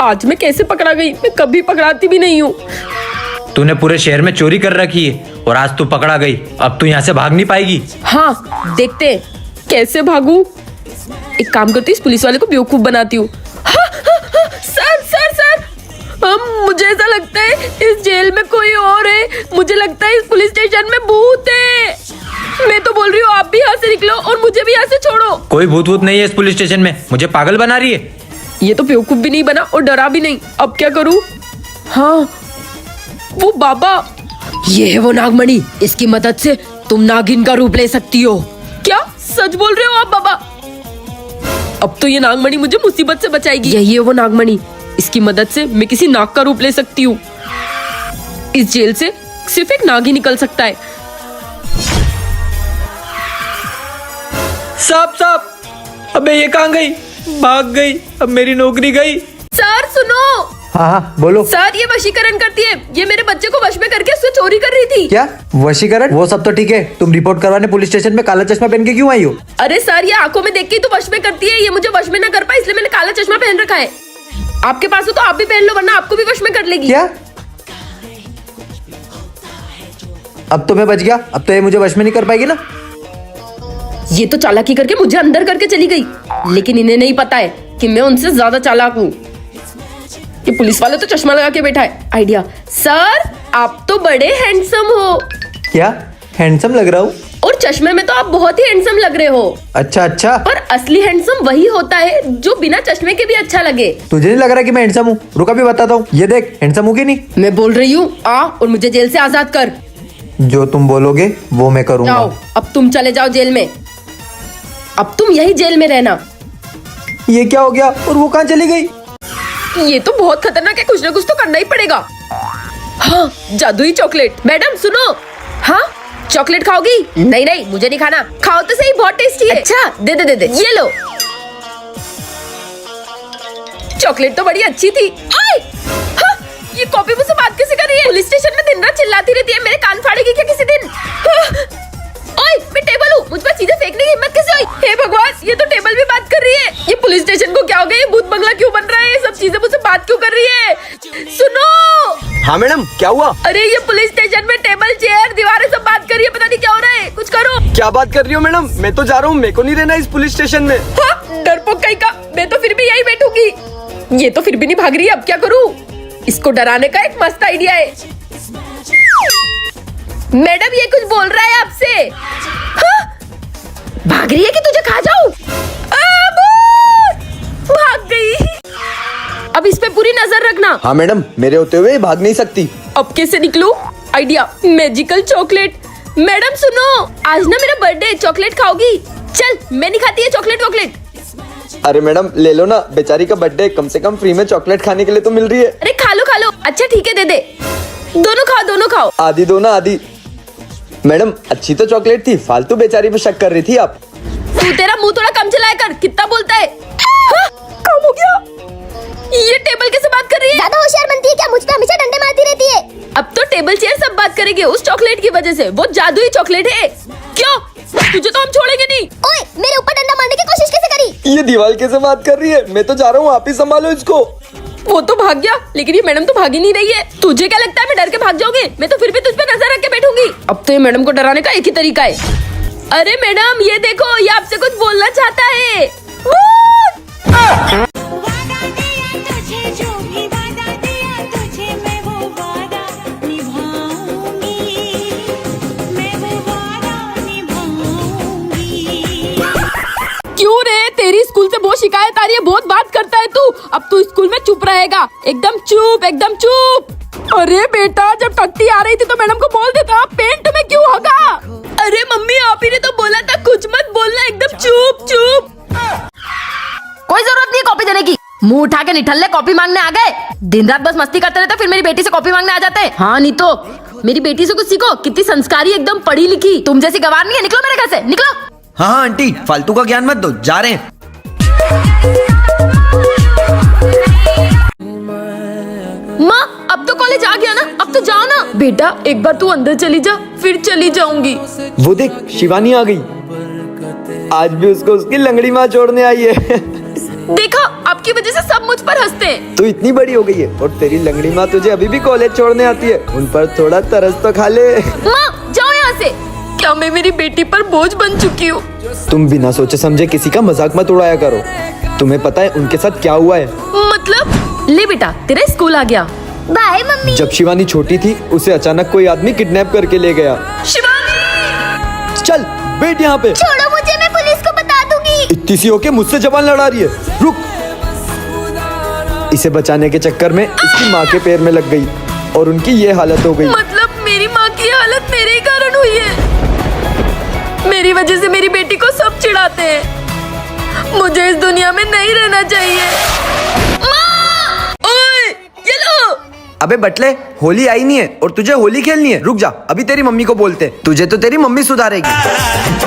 आज मैं कैसे पकड़ा गई? मैं कभी पकड़ाती भी नहीं हूँ। तूने पूरे शहर में चोरी कर रखी है और आज तू पकड़ा गई। अब तू यहाँ से भाग नहीं पाएगी। हाँ, देखते हैं कैसे भागू। एक काम करती हूँ, इस पुलिस वाले को बेवकूफ बनाती हूँ। सर सर सर, मुझे ऐसा लगता है इस जेल में कोई और है। मुझे लगता है इस पुलिस स्टेशन में भूत है। मैं तो बोल रही हूँ आप भी यहाँ से निकलो और मुझे भी यहाँ से छोड़ो। कोई भूत वूत नहीं है इस पुलिस स्टेशन में। मुझे पागल बना रही है। ये तो बेवकूफ भी नहीं बना और डरा भी नहीं। अब क्या करूँ? हाँ, वो बाबा, ये है वो नागमणि। इसकी मदद से तुम नागिन का रूप ले सकती हो। क्या सच बोल रहे हो आप बाबा? अब तो ये नागमणि मुझे मुसीबत से बचाएगी। यही है वो नागमणि। इसकी मदद से मैं किसी नाग का रूप ले सकती हूँ। इस जेल से सिर्फ एक नाग ही निकल सकता है। साहब साहब, अबे ये कहाँ गई? भाग गई। अब मेरी नौकरी गई। सर सुनो। हाँ बोलो। सर ये वशीकरण करती है। ये मेरे बच्चे को वश में करके उससे चोरी कर रही थी। क्या वशीकरण? वो सब तो ठीक है, तुम रिपोर्ट करवाने पुलिस स्टेशन में काला चश्मा पहन के क्यों आई हो? अरे सर, ये आंखों में देख के तो वश में करती है। ये मुझे वश में ना कर पाए इसलिए मैंने काला चश्मा पहन रखा है। आपके पास हो तो आप भी पहन लो, वरना आपको भी वश में कर लेगी। क्या? अब तो मैं बच गया। अब तो ये मुझे वश में नहीं कर पाएगी ना। ये तो चालाकी करके मुझे अंदर करके चली गई, लेकिन इन्हें नहीं पता है कि मैं उनसे ज्यादा चालाक हूँ। ये पुलिस वाले तो चश्मा लगा के बैठा है। आइडिया। सर आप तो बड़े हैंडसम हो। क्या हैंडसम लग रहा हूँ? और चश्मे में तो आप बहुत ही हैंडसम लग रहे हो। अच्छा अच्छा। पर असली हैंडसम वही होता है जो बिना चश्मे के भी अच्छा लगे। तुझे नहीं लग रहा कि मैं हैंडसम हूँ? रुका भी बताता हूँ। ये देख, हैंडसम हूँ कि नहीं? मैं बोल रही हूँ आ और मुझे जेल से आजाद कर। जो तुम बोलोगे वो मैं करूँगा। जाओ, अब तुम चले जाओ जेल में। अब तुम यही जेल में रहना। ये क्या हो गया? और वो कहाँ चली गई? ये तो बहुत खतरनाक है, कुछ ना कुछ तो करना ही पड़ेगा। हाँ, जादुई चॉकलेट। मैडम सुनो। हाँ, चॉकलेट खाओगी? नहीं नहीं, मुझे नहीं खाना। खाओ तो सही, बहुत टेस्टी है। अच्छा, दे दे दे दे, ये लो। चॉकलेट तो बड़ी अच्छी थी। आए! हाँ, ये कॉपी मुझसे बात कैसे कर रही है? पुलिस स्टेशन में दिन रात चिल्लाती रहती है। मेरे कान फाड़ेगी क्या किसी दिन? हाँ! ओए, मैं टेबल हूँ, मुझ पर चीजें फेंकने की हिम्मत कैसे हुई? हे भगवान, ये तो टेबल भी बात कर रही है। ये पुलिस स्टेशन को क्या हो गया? ये भूत बंगला क्यों बन रहा है? ये सब चीजें मुझसे बात क्यों कर रही है? सुनो। हाँ मैडम, क्या हुआ? अरे ये पुलिस स्टेशन में टेबल, चेयर, दीवारें सब बात कर रही है। पता नहीं क्या हो रहा है, कुछ करो। क्या बात कर रही हो मैडम? मैं तो जा रहा हूँ, मेरे को नहीं रहना इस पुलिस स्टेशन में। हाँ, डरपोक कहीं का। मैं तो फिर भी यही बैठूंगी। ये तो फिर भी नहीं भाग रही है, अब क्या करूँ? इसको डराने का एक मस्त आइडिया है। मैडम ये कुछ बोल रहा है आपसे। हाँ? भाग रही है कि तुझे खा जाऊं? भाग गई। अब इस पे पूरी नजर रखना। हाँ मैडम, मेरे होते हुए भाग नहीं सकती। अब कैसे निकलूं? Idea, magical chocolate. मैडम सुनो, आज ना मेरा बर्थडे है, चॉकलेट खाओगी? चल, मैं नहीं खाती है चॉकलेट वॉकलेट। अरे मैडम ले लो ना, बेचारी का बर्थडे, कम से कम फ्री में चॉकलेट खाने के लिए तो मिल रही है। अरे खा लो खा लो। अच्छा ठीक है, दे दे। दोनों खाओ, दोनों खाओ। आधी दो ना, आधी। मैडम अच्छी तो चॉकलेट थी, फालतू बेचारी पे शक कर रही थी आप। तू तेरा मुंह थोड़ा कम चलाया कर, कितना बोलता है। हाँ, कम हो गया। ये टेबल कैसे बात कर रही है? ज्यादा होशियार बनती है क्या? मुझ पे हमेशा डंडे मारती रहती है। अब तो टेबल चेयर सब बात करेंगे उस चॉकलेट की वजह से। वो जादुई चॉकलेट है। क्यों? तुझे तो हम छोड़ेंगे नहीं। ओए, मेरे ऊपर डंडा मारने की कोशिश कैसे करी? ये दीवार कैसे बात कर रही है? मैं तो जा रहा हूँ, आप ही संभालो इसको। वो तो भाग गया, लेकिन ये मैडम तो भागी नहीं रही है। तुझे क्या लगता है मैं डर के भाग जाऊंगी? मैं तो फिर भी तुझ पे नजर रख के बैठूंगी। अब तो ये मैडम को डराने का एक ही तरीका है। अरे मैडम ये देखो, ये आपसे कुछ बोलना चाहता है। क्यों रे, तेरी स्कूल से बहुत शिकायत आ रही है, बहुत बात करता है तू। अब तू स्कूल में चुप रहेगा, एकदम चुप, एकदम चुप। अरे बेटा, जब टट्टी आ रही थी तो मैडम को बोल देता, पेंट में क्यों होगा? अरे मम्मी, आप ही ने तो बोला था कुछ मत बोलना, एकदम चुप चुप। कोई जरूरत नहीं कॉपी देने की। मुंह उठा के निठल्ले कॉपी मांगने आ गए। दिन रात बस मस्ती करते रहते, फिर मेरी बेटी से कॉपी मांगने आ जाते हैं। हाँ नहीं तो मेरी बेटी से कुछ सीखो, कितनी संस्कारी, एकदम पढ़ी लिखी। तुम जैसी गवार नहीं है। निकलो मेरे घर से, निकलो। हाँ हाँ आंटी, फालतू का ज्ञान मत दो, जा रहे हैं। माँ अब तो कॉलेज आ गया ना, अब तो जाओ ना। बेटा एक बार तू अंदर चली जा, फिर चली जाऊंगी। वो देख, शिवानी आ गई। आज भी उसको उसकी लंगड़ी माँ छोड़ने आई है। देखा, आपके आपकी वजह से सब मुझ पर हंसते हैं। तू इतनी बड़ी हो गई है और तेरी लंगड़ी माँ तुझे अभी भी कॉलेज छोड़ने आती है। उन पर थोड़ा तरस तो खा ले। माँ जाओ यहाँ से। क्या मैं मेरी बेटी पर बोझ बन चुकी हूँ? तुम बिना सोचे समझे किसी का मजाक मत उड़ाया करो। तुम्हें पता है उनके साथ क्या हुआ है? मतलब? ले बेटा तेरा स्कूल आ गया। Bye mummy. जब शिवानी छोटी थी उसे अचानक कोई आदमी किडनैप करके ले गया। शिवानी! चल बैठ यहाँ पे। छोड़ो मुझे, मैं पुलिस को बता दूंगी। इतनी सी होके मुझसे जबान लड़ा रही है। रुक। इसे बचाने के चक्कर में इसकी माँ के पैर में लग गई और उनकी ये हालत हो गई। मतलब मेरी माँ की हालत मेरे ही कारण हुई है। मेरी वजह से मेरी बेटी को सब चिढ़ाते हैं। मुझे इस दुनिया में नहीं रहना चाहिए। माँ! ओए, ये लो। अबे बटले, होली आई नहीं है और तुझे होली खेलनी है। रुक जा, अभी तेरी मम्मी को बोलते हैं। तुझे तो तेरी मम्मी सुधारेगी।